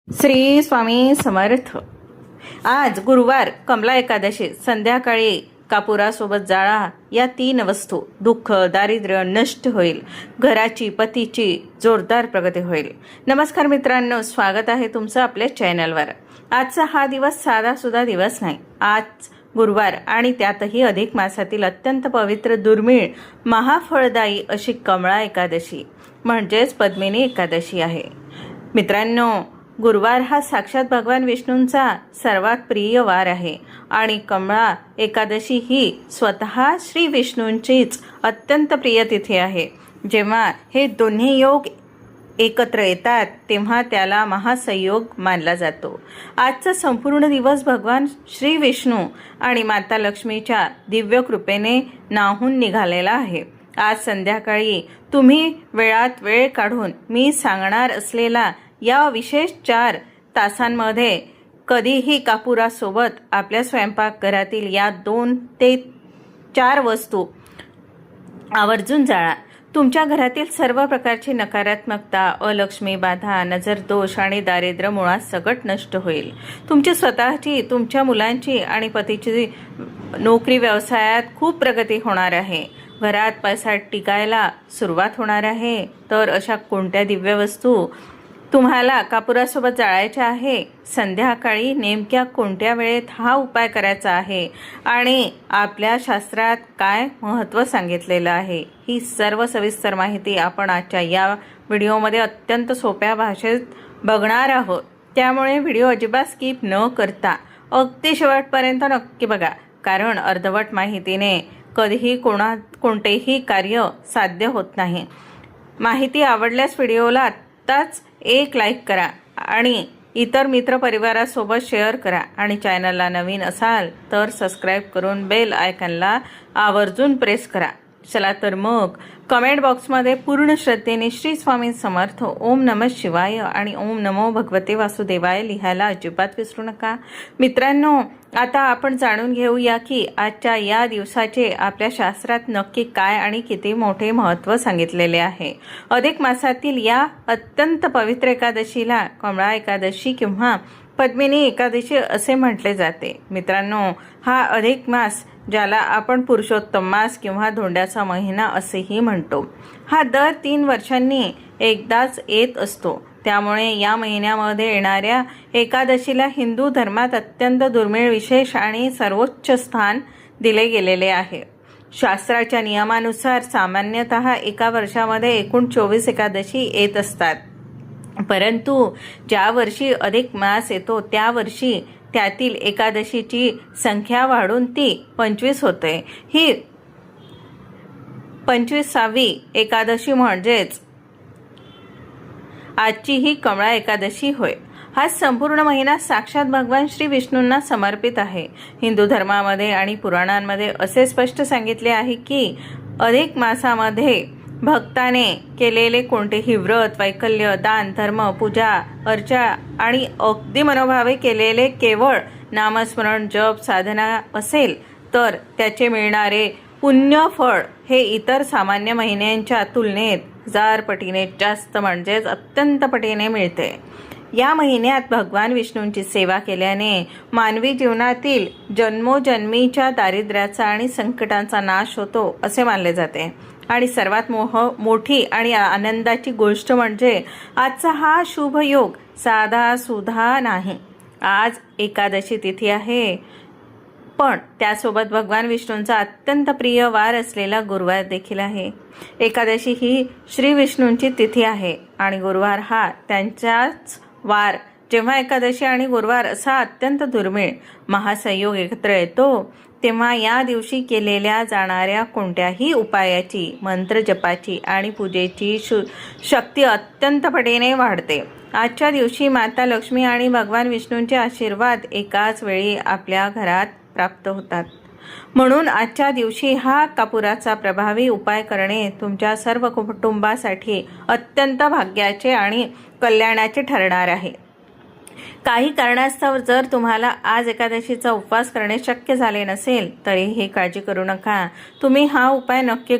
श्री स्वामी समर्थ। आज गुरुवार कमला एकादशी संध्याकाळी कापुरासोबत जाळा या 3 वस्तू दुःख दारिद्र्य नष्ट होईल, घराची पतीची जोरदार प्रगती होईल। नमस्कार मित्रांनो, स्वागत आहे तुमचं आपल्या चॅनलवर। आजचा हा दिवस साधा सुद्धा दिवस नाही। आज गुरुवार आणि त्यातही अधिक मासातील अत्यंत पवित्र दुर्मिळ महाफळदायी अशी कमळा एकादशी म्हणजेच पद्मिनी एकादशी आहे। मित्रांनो, गुरुवार हा साक्षात भगवान विष्णूंचा सर्वात प्रिय वार आहे आणि कमळा एकादशी ही स्वतः श्री विष्णूंचीच अत्यंत प्रिय तिथी आहे। जेव्हा हे दोन्ही योग एकत्र येतात तेव्हा त्याला महासंयोग मानला जातो। आजचा संपूर्ण दिवस भगवान श्री विष्णू आणि माता लक्ष्मीच्या दिव्य कृपेने नाहून निघालेला आहे। आज संध्याकाळी तुम्ही वेळात वेळ काढून मी सांगणार असलेला या विशेष 4 तासांमध्ये कधीही कापुरासोबत आपल्या स्वयंपाकघरातील या 2 ते 4 वस्तू आवर्जून जाळा। तुमच्या घरातील सर्व प्रकारची नकारात्मकता, अलक्ष्मी, बाधा, नजर दोष आणि दारिद्र्य मुळात सकट नष्ट होईल। तुमची स्वतःची, तुमच्या मुलांची आणि पतीची नोकरी व्यवसायात खूप प्रगती होणार आहे। घरात पैसा टिकायला सुरुवात होणार आहे। तर अशा कोणत्या दिव्य वस्तू तुम्हाला कापुरासोबत जाळायच्या आहे, संध्याकाळी नेमक्या कोणत्या वेळेत हा उपाय करायचा आहे आणि आपल्या शास्त्रात काय महत्त्व सांगितलेलं आहे, ही सर्व सविस्तर माहिती आपण आजच्या या व्हिडिओमध्ये अत्यंत सोप्या भाषेत बघणार आहोत। त्यामुळे व्हिडिओ अजिबात स्किप न करता अगदी शेवटपर्यंत नक्की बघा, कारण अर्धवट माहितीने कधीही कोणतेही कार्य साध्य होत नाही। माहिती आवडल्यास व्हिडिओला आत्ताच एक लाईक करा आणि इतर मित्र परिवारासोबत शेअर करा आणि चॅनलला नवीन असाल तर सबस्क्राईब करून बेल आयकॉनला आवर्जून प्रेस करा। चला तर मग कमेंट बॉक्समध्ये पूर्ण श्रद्धेने श्री स्वामी समर्थ, ओम नमः शिवाय आणि ओम नमो भगवते वासुदेवाय लिहायला अजिबात विसरू नका। मित्रांनो, आता आपण जाणून घेऊया की आजच्या या दिवसाचे आपल्या शास्त्रात नक्की काय आणि किती मोठे महत्त्व सांगितलेले आहे। अधिक मासातील या अत्यंत पवित्र एकादशीला कमळा एकादशी किंवा पद्मिनी एकादशी असे म्हटले जाते। मित्रांनो, हा अधिक मास ज्याला आपण पुरुषोत्तम मास किंवा धोंड्याचा महिना असेही म्हणतो, हा दर 3 वर्षांनी एकदाच येत असतो। त्यामुळे या महिन्यामध्ये येणाऱ्या एकादशीला हिंदू धर्मात अत्यंत दुर्मिळ, विशेष आणि सर्वोच्च स्थान दिले गेलेले आहे। शास्त्राच्या नियमानुसार सामान्यतः एका वर्षामध्ये एकूण 24 एकादशी येत असतात, परंतु ज्या वर्षी अधिक मास येतो त्या वर्षी त्यातील एकादशीची संख्या वाढून ती 25 होते। ही 25वी एकादशी म्हणजेच आजची ही कमळा एकादशी होय। हा संपूर्ण महिना साक्षात भगवान श्री विष्णूंना समर्पित आहे। हिंदू धर्मामध्ये आणि पुराणांमध्ये असे स्पष्ट सांगितले आहे की अधिक मासामध्ये भक्ताने केलेले कोणतेही व्रत, वैकल्य, दान, धर्म, पूजा अर्चा आणि अगदी मनोभावे केलेले केवळ नामस्मरण, जप, साधना असेल तर त्याचे मिळणारे पुण्य फळ हे इतर सामान्य महिन्यांच्या तुलनेत 1000 पटीने जास्त म्हणजेच अत्यंत पटीने मिळते। या महिन्यात भगवान विष्णूंची सेवा केल्याने मानवी जीवनातील जन्मोजन्मीच्या दारिद्र्याचा आणि संकटांचा नाश होतो असे मानले जाते। आणि सर्वात मोठी आणि आनंदाची गोष्ट म्हणजे आजचा हा शुभ योग साधा सुद्धा नाही। आज एकादशी तिथी आहे, पण त्यासोबत भगवान विष्णूंचा अत्यंत प्रिय वार असलेला गुरुवार देखील आहे। एकादशी ही श्री विष्णूंची तिथी आहे आणि गुरुवार हा त्यांचाच वार। जेव्हा एकादशी आणि गुरुवार असा अत्यंत दुर्मिळ महासंयोग एकत्र येतो तेव्हा या दिवशी केलेल्या जाणाऱ्या कोणत्याही उपायाची, मंत्र जपाची आणि पूजेची शक्ती अत्यंत पटीने वाढते। आजच्या दिवशी माता लक्ष्मी आणि भगवान विष्णूंचे आशीर्वाद एकाच वेळी आपल्या घरात प्राप्त होतात। म्हणून आजच्या दिवशी हा कापुराचा प्रभावी उपाय करणे तुमच्या सर्व कुटुंबासाठी अत्यंत भाग्याचे आणि कल्याणाचे ठरणार आहे। काही कारणास्तव जर तुम्हाला आज एकादशीचा उपवास करणे शक्य झाले नसेल तरीही काळजी करू नका, तुम्ही हा उपाय नक्की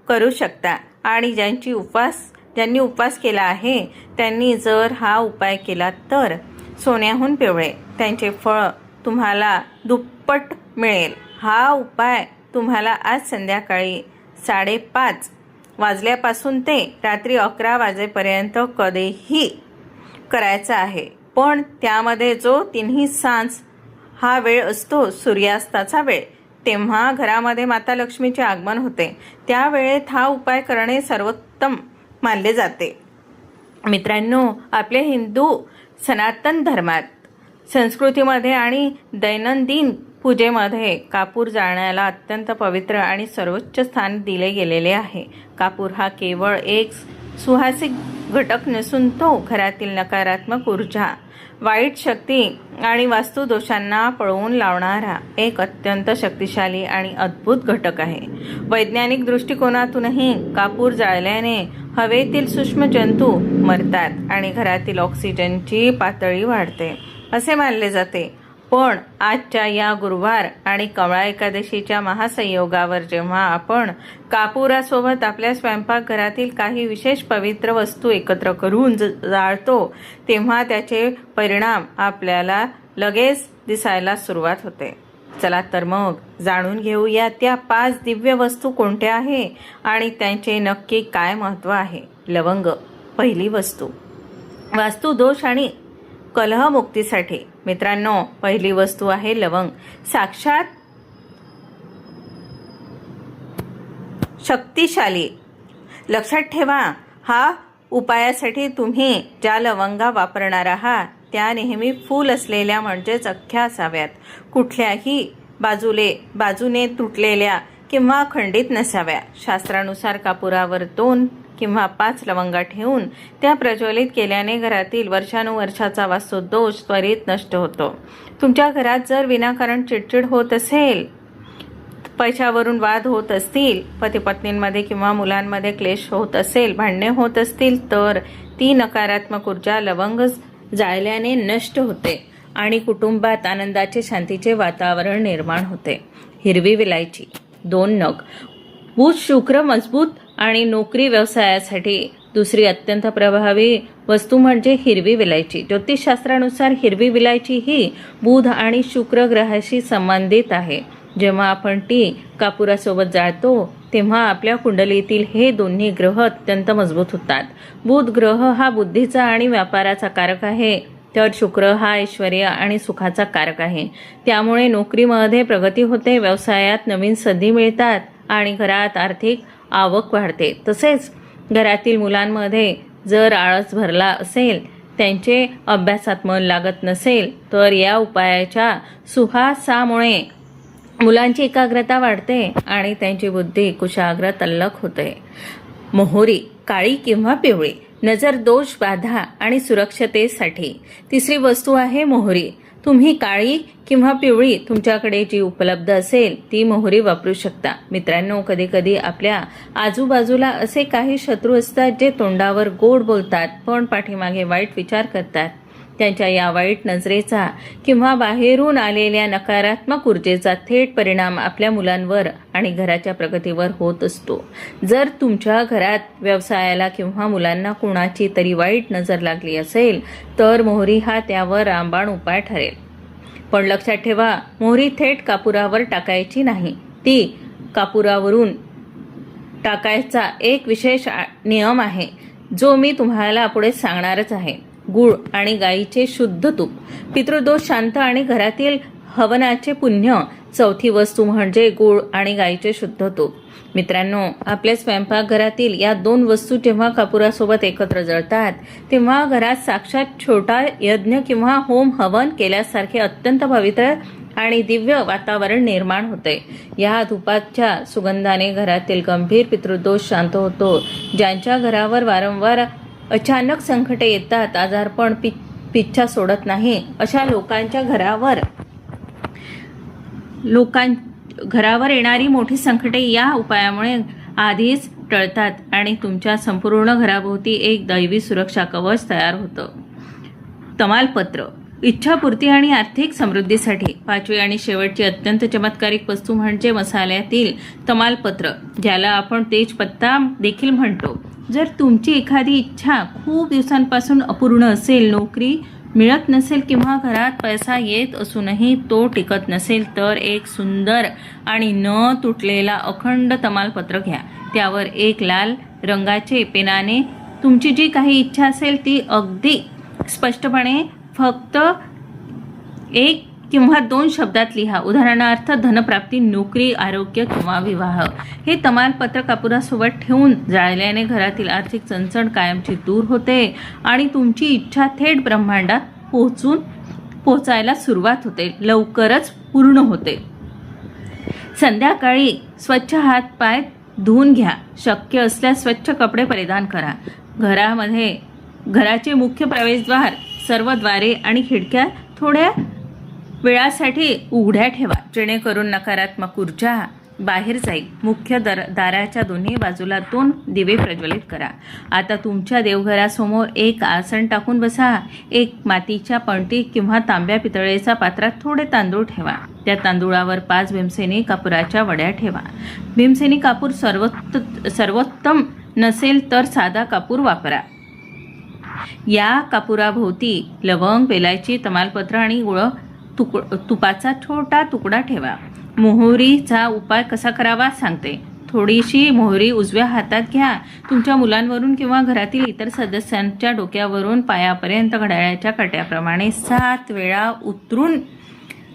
करू शकता। आणि ज्यांची उपवास ज्यांनी उपवास केला आहे त्यांनी जर हा उपाय केला तर सोन्याहून पिवळे त्यांचे फळ तुम्हाला दुप्पट मिळेल. हा उपाय तुम्हाला आज संध्याकाळी 5:30 वाजल्यापासून ते रात्री 11 वाजेपर्यंत कधीही करायचा आहे. पण त्यामध्ये जो तिन्ही सांज हा वेळ असतो, सूर्यास्ताचा वेळ, तेव्हा घरामध्ये माता लक्ष्मीचे आगमन होते. त्या वेळेत हा उपाय करणे सर्वोत्तम मानले जाते. मित्रांनो, आपल्या हिंदू सनातन धर्मात, संस्कृतीमध्ये आणि दैनंदिन पूजेमध्ये कापूर जाळण्याला अत्यंत पवित्र आणि सर्वोच्च स्थान दिले गेलेले आहे. कापूर हा केवळ एक सुहासिक घटक नसून तो घरातील नकारात्मक ऊर्जा, वाईट शक्ती आणि वास्तुदोषांना पळवून लावणारा एक अत्यंत शक्तिशाली आणि अद्भुत घटक आहे. वैज्ञानिक दृष्टिकोनातूनही कापूर जाळल्याने हवेतील सूक्ष्म जंतू मरतात आणि घरातील ऑक्सिजनची पातळी वाढते असे मानले जाते. पण आजच्या या गुरुवार आणि कमळा एकादशीच्या महासंयोगावर जेव्हा आपण कापुरासोबत आपल्या स्वयंपाकघरातील काही विशेष पवित्र वस्तू एकत्र करून जाळतो तेव्हा त्याचे परिणाम आपल्याला लगेच दिसायला सुरुवात होते. चला तर मग जाणून घेऊया त्या 5 दिव्य वस्तू कोणत्या आहे आणि त्यांचे नक्की काय महत्त्व आहे. लवंग, पहिली वस्तू. वास्तुदोष आणि कलहमुक्तीसाठी मित्रांनो, पहिली वस्तू आहे लवंग. साक्षात शक्तिशाली. लक्षात ठेवा, हा उपायासाठी तुम्ही ज्या लवंगा वापरणार आहात त्या नेहमी फूल असलेल्या म्हणजेच अख्ख्या असाव्यात. कुठल्याही बाजूने तुटलेल्या किंवा खंडित नसाव्या. शास्त्रानुसार कापुरावर 2 किंवा 5 लवंगा ठेवून त्या प्रज्वलित केल्याने घरातील वर्षानुवर्षाचा वास्तुदोष त्वरित नष्ट होतो. तुमच्या घरात जर विनाकारण चिडचिड होत असेल, पैशावरून वाद होत असतील, पती-पत्नींमध्ये किंवा मुलांमध्ये क्लेश होत असेल, भांडणे होत असतील, तर ती नकारात्मक ऊर्जा लवंग जाळल्याने नष्ट होते आणि कुटुंबात आनंदाचे, शांतीचे वातावरण निर्माण होते. हिरवी विलायची 2 नग. बुध शुक्र मजबूत आणि नोकरी व्यवसायासाठी दुसरी अत्यंत प्रभावी वस्तू म्हणजे हिरवी विलायची. ज्योतिषशास्त्रानुसार हिरवी विलायची ही बुध आणि शुक्र ग्रहाशी संबंधित आहे. जेव्हा आपण ती कापुरासोबत जाळतो तेव्हा आपल्या कुंडलीतील हे दोन्ही ग्रह अत्यंत मजबूत होतात. बुध ग्रह हा बुद्धीचा आणि व्यापाराचा कारक आहे, तर शुक्र हा ऐश्वर्य आणि सुखाचा कारक आहे. त्यामुळे नोकरीमध्ये प्रगती होते, व्यवसायात नवीन संधी मिळतात आणि घरात आर्थिक आवक वाढते. तसेच घरातील मुलांमध्ये जर आळस भरला असेल, त्यांचे अभ्यासात मन लागत नसेल, तर या उपायाच्या सुहासामुळे मुलांची एकाग्रता वाढते आणि त्यांची बुद्धी कुशाग्र तल्लख होते. मोहरी, काळी किंवा पिवळी. नजर दोष, बाधा आणि सुरक्षतेसाठी तिसरी वस्तू आहे मोहरी. तुम्ही काळी किंवा पिवळी तुमच्याकडे जी उपलब्ध असेल ती मोहरी वापरू शकता. मित्रांनो, कधी कधी आपल्या आजूबाजूला असे काही शत्रू असतात जे तोंडावर गोड बोलतात पण पाठीमागे वाईट विचार करतात. त्यांच्या या वाईट नजरेचा किंवा बाहेरून आलेल्या नकारात्मक ऊर्जेचा थेट परिणाम आपल्या मुलांवर आणि घराच्या प्रगतीवर होत असतो. जर तुमच्या घरात व्यवसायाला किंवा मुलांना कुणाची तरी वाईट नजर लागली असेल तर मोहरी हा त्यावर रामबाण उपाय ठरेल. पण लक्षात ठेवा, मोहरी थेट कापुरावर टाकायची नाही. ती कापुरावरून टाकायचा एक विशेष नियम आहे जो मी तुम्हाला पुढे सांगणारच आहे. गूळ आणि गाईचे शुद्ध तूप. पितृदोष शांत आणि घरातील हवनाचे पुण्य. चौथी वस्तू म्हणजे गूळ आणि गाईचे शुद्ध तूप. मित्रांनो, आपल्या स्वयंपाकघरातील या 2 वस्तू जेव्हा कापुरासोबत एकत्र जळतात तेव्हा घरात साक्षात छोटा यज्ञ किंवा होम हवन केल्यासारखे अत्यंत पवित्र आणि दिव्य वातावरण निर्माण होते. या धुपाच्या सुगंधाने घरातील गंभीर पितृदोष शांत होतो. ज्यांच्या घरावर वारंवार अचानक संकटे येतात, आजारपण पिच्छा सोडत नाही, अशा घरावर येणारी मोठी संकटे या उपायामुळे आधीच टळतात आणि तुमच्या संपूर्ण घराभोवती एक दैवी सुरक्षा कवच तयार होतं. तमालपत्र. इच्छापूर्ती आणि आर्थिक समृद्धीसाठी 5वी आणि शेवटची अत्यंत चमत्कारिक वस्तू म्हणजे मसाल्यातील तमालपत्र, ज्याला आपण तेजपत्ता देखील म्हणतो. जर तुमची एखादी इच्छा खूप दिवसांपासून अपूर्ण असेल, नोकरी मिळत नसेल किंवा घरात पैसा येत असूनही तो टिकत नसेल, तर एक सुंदर आणि न तुटलेला अखंड तमालपत्र घ्या. त्यावर एक लाल रंगाचे पेनाने तुमची जी काही इच्छा असेल ती अगदी स्पष्टपणे फक्त 1 किंवा 2 शब्दात लिहा. उदाहरणार्थ धनप्राप्ती, नोकरी, आरोग्य किंवा विवाह. हे तमालपत्र कापुरासोबत ठेवून जाळल्याने घरातील आर्थिक चणचण कायमची दूर होते आणि तुमची इच्छा थेट ब्रह्मांडात पोहोचायला सुरुवात होते, लवकरच पूर्ण होते. संध्याकाळी स्वच्छ हात पाय धुवून घ्या. शक्य असल्यास स्वच्छ कपडे परिधान करा. घराचे मुख्य प्रवेशद्वार, सर्व द्वारे आणि खिडक्या थोड्या वेळासाठी उघड्या ठेवा, जेणेकरून नकारात्मक ऊर्जा बाहेर जाईल. मुख्य दाराच्या दोन्ही बाजूला 2 दिवे प्रज्वलित करा. आता तुमच्या देवघरासमोर एक आसन टाकून बसा. एक मातीच्या पणती किंवा तांब्या पितळेच्या पात्रात थोडे तांदूळ ठेवा. त्या तांदूळावर 5 भीमसेनी कापुराच्या वड्या ठेवा. भीमसेनी कापूर सर्वोत्तम नसेल तर साधा कापूर वापरा. या कापुराभोवती लवंग, वेलायची, तमालपत्र आणि तुपाचा छोटा तुकडा ठेवा. मोहरीचा उपाय कसा करावा सांगते. थोडीशी मोहरी उजव्या हातात घ्या. तुमच्या मुलांवरून किंवा घरातील इतर सदस्यांच्या डोक्यावरून पायापर्यंत घड्याळाच्या काट्याप्रमाणे 7 वेळा उतरून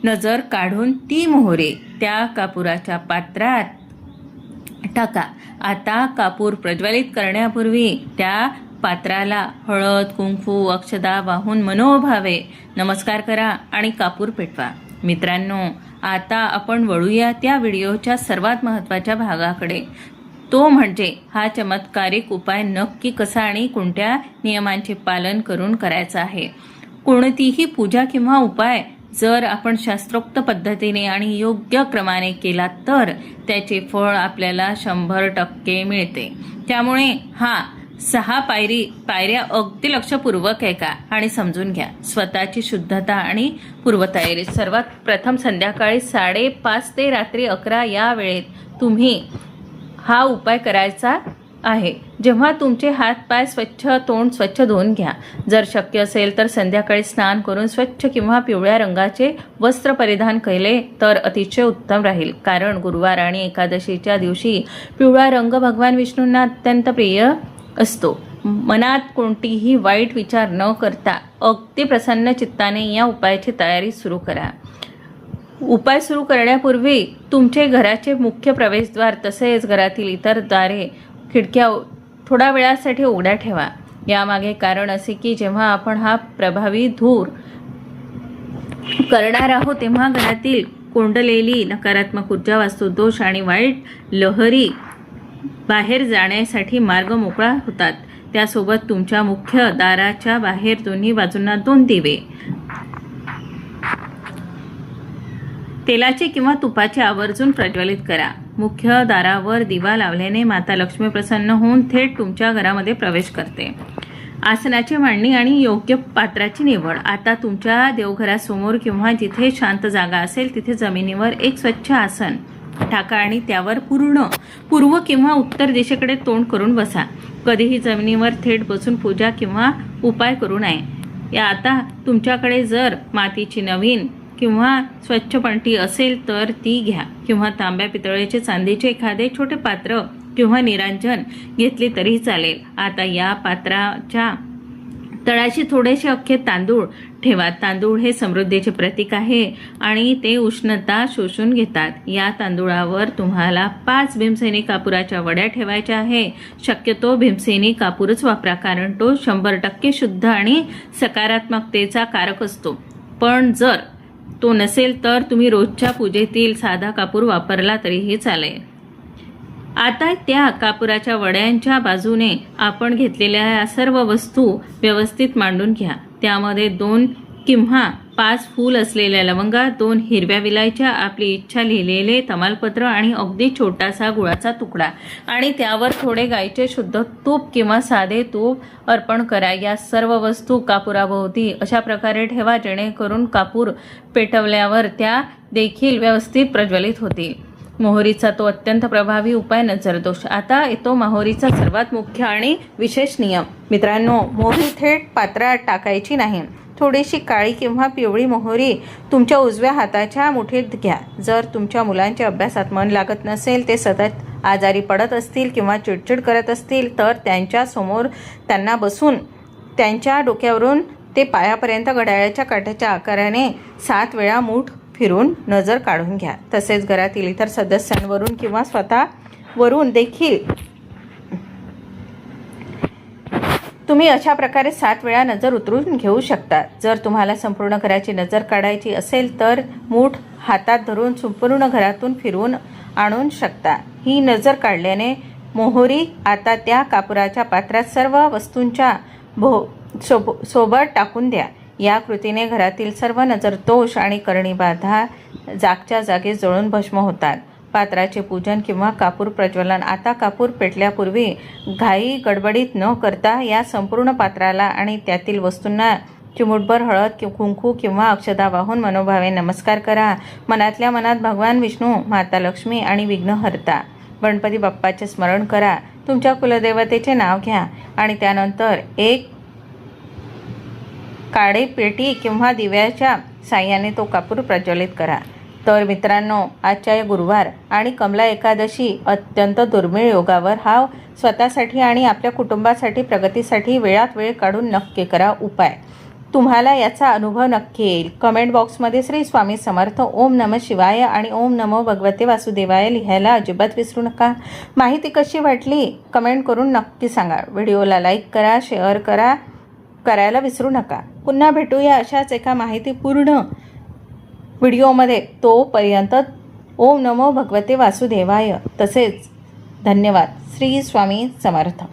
नजर काढून ती मोहरी त्या कापुराच्या पात्रात टाका. आता कापूर प्रज्वलित करण्यापूर्वी त्या पात्राला हळद, कुंकू, अक्षदा वाहून मनोभावे नमस्कार करा आणि कापूर पेटवा. मित्रांनो, आता आपण वळूया त्या व्हिडिओच्या सर्वात महत्त्वाच्या भागाकडे. तो म्हणजे हा चमत्कारिक उपाय नक्की कसा आणि कोणत्या नियमांचे पालन करून करायचा आहे. कोणतीही पूजा किंवा उपाय जर आपण शास्त्रोक्त पद्धतीने आणि योग्य क्रमाने केला तर त्याचे फळ आपल्याला 100% मिळते. त्यामुळे 6 पायऱ्या अगदी लक्षपूर्वक ऐका आणि समजून घ्या. स्वतःची शुद्धता आणि पूर्वतयारी. सर्वात प्रथम संध्याकाळी 5:30 ते रात्री 11 या वेळेत तुम्ही हा उपाय करायचा आहे. जेव्हा तुमचे हात पाय स्वच्छ, तोंड स्वच्छ धुवून घ्या. जर शक्य असेल तर संध्याकाळी स्नान करून स्वच्छ किंवा पिवळ्या रंगाचे वस्त्र परिधान केले तर अतिशय उत्तम राहील. कारण गुरुवार आणि एकादशीच्या दिवशी पिवळा रंग भगवान विष्णूंना अत्यंत प्रिय असतो. मनात कोणतीही वाईट विचार न करता अगदी प्रसन्न चित्ताने या उपायाची तयारी सुरू करा. उपाय सुरू करण्यापूर्वी तुमचे घराचे मुख्य प्रवेशद्वार तसेच घरातील इतर दारे, खिडक्या थोड्या वेळासाठी उघड्या ठेवा. यामागे कारण असे की जेव्हा आपण हा प्रभावी धूर करणार आहोत तेव्हा घरातील कोंडलेली नकारात्मक ऊर्जा, वास्तुदोष आणि वाईट लहरी बाहेर जाण्यासाठी मार्ग मोकळा होतात. त्यासोबत तुमच्या मुख्य दाराच्या बाहेर दोन्ही बाजूंना 2 दिवे तेलाचे किंवा तुपाचे आवर्जून प्रज्वलित करा. मुख्य दारावर दिवा लावल्याने माता लक्ष्मी प्रसन्न होऊन थेट तुमच्या घरामध्ये प्रवेश करते. आसनाची मांडणी आणि योग्य पात्राची निवड. आता तुमच्या देवघरासमोर किंवा जिथे शांत जागा असेल तिथे जमिनीवर एक स्वच्छ आसन टाका आणि त्यावर पूर्व किंवा उत्तर दिशेकडे तोंड करून बसा. कधीही जमिनीवर थेट बसून पूजा किंवा उपाय करू नये. आता तुमच्याकडे जर मातीची नवीन किंवा स्वच्छ पणती असेल तर ती घ्या किंवा तांब्या, पितळेचे, चांदीचे एखादे छोटे पात्र किंवा निरांजन घेतले तरी चालेल. आता या पात्राच्या तळाशी थोडेसे अख्खे तांदूळ ठेवा. तांदूळ हे समृद्धीचे प्रतीक आहे आणि ते उष्णता शोषून घेतात. या तांदूळावर तुम्हाला 5 भीमसेनी कापुराच्या वड्या ठेवायच्या आहे. शक्यतो भीमसेनी कापूरच वापरा, कारण तो 100% शुद्ध आणि सकारात्मकतेचा कारक असतो. पण जर तो नसेल तर तुम्ही रोजच्या पूजेतील साधा कापूर वापरला तरीही चालेल. आता त्या कापुराच्या वड्यांच्या बाजूने आपण घेतलेल्या सर्व वस्तू व्यवस्थित मांडून घ्या. त्यामध्ये 2 किंवा 5 फूल असलेल्या लवंगा, 2 हिरव्या विलायच्या, आपली इच्छा लिहिलेले तमालपत्र आणि अगदी छोटासा गुळाचा तुकडा आणि त्यावर थोडे गाईचे शुद्ध तूप किंवा साधे तूप अर्पण करा. या सर्व वस्तू कापुराभोवती अशा प्रकारे ठेवा जेणेकरून कापूर पेटवल्यावर त्या देखील व्यवस्थित प्रज्वलित होतील. मोहरीचा तो अत्यंत प्रभावी उपाय नजरदोष. आता येतो मोहरीचा सर्वात मुख्य आणि विशेष नियम. मित्रांनो, मोहरी थेट पात्रात टाकायची नाही. थोडीशी काळी किंवा पिवळी मोहरी तुमच्या उजव्या हाताच्या मुठीत घ्या. जर तुमच्या मुलांच्या अभ्यासात मन लागत नसेल, ते सतत आजारी पडत असतील किंवा चिडचिड करत असतील, तर त्यांच्यासमोर त्यांना बसून त्यांच्या डोक्यावरून ते पायापर्यंत घड्याळाच्या काट्याच्या आकाराने 7 वेळा मूठ फिरून नजर काढून घ्या. तसेच घरातील इतर सदस्यांवरून किंवा स्वतःवरून देखील तुम्ही अशा प्रकारे 7 वेळा नजर उतरून घेऊ शकता. जर तुम्हाला संपूर्ण घराची नजर काढायची असेल तर मूठ हातात धरून संपूर्ण घरातून फिरवून आणू शकता. ही नजर काढल्याने मोहरी आता त्या कापुराच्या पात्रात सर्व वस्तूंच्या सोबत टाकून द्या. या कृतीने घरातील सर्व नजरदोष आणि करणी बाधा जागच्या जागी जळून भस्म होतात. पात्राचे पूजन किंवा कापूर प्रज्वलन. आता कापूर पेटल्यापूर्वी घाई गडबडीत न करता या संपूर्ण पात्राला आणि त्यातील वस्तूंना चिमूटभर हळद कुंकू किंवा अक्षदा वाहून मनोभावे नमस्कार करा. मनातल्या मनात भगवान विष्णू, माता लक्ष्मी आणि विघ्नहर्ता गणपती बाप्पाचे स्मरण करा. तुमच्या कुलदेवतेचे नाव घ्या आणि त्यानंतर एक काळे पेटी किंवा दिव्याच्या साह्याने तो कापूर प्रज्वलित करा. तर मित्रांनो, आजच्या या गुरुवार आणि कमला एकादशी अत्यंत दुर्मिळ योगावर हा स्वतःसाठी आणि आपल्या कुटुंबासाठी प्रगतीसाठी वेळात वेळ काढून नक्की करा उपाय. तुम्हाला याचा अनुभव नक्की येईल. कमेंट बॉक्समध्ये श्री स्वामी समर्थ, ओम नमः शिवाय आणि ओम नमो भगवते वासुदेवाय लिहायला अजिबात विसरू नका. माहिती कशी वाटली कमेंट करून नक्की सांगा. व्हिडिओला लाईक करा, शेअर करायला विसरू नका. पुन्हा भेटूया अशाच एका माहितीपूर्ण व्हिडिओमध्ये. तोपर्यंत ओम नमो भगवते वासुदेवाय. तसेच धन्यवाद. श्री स्वामी समर्थ.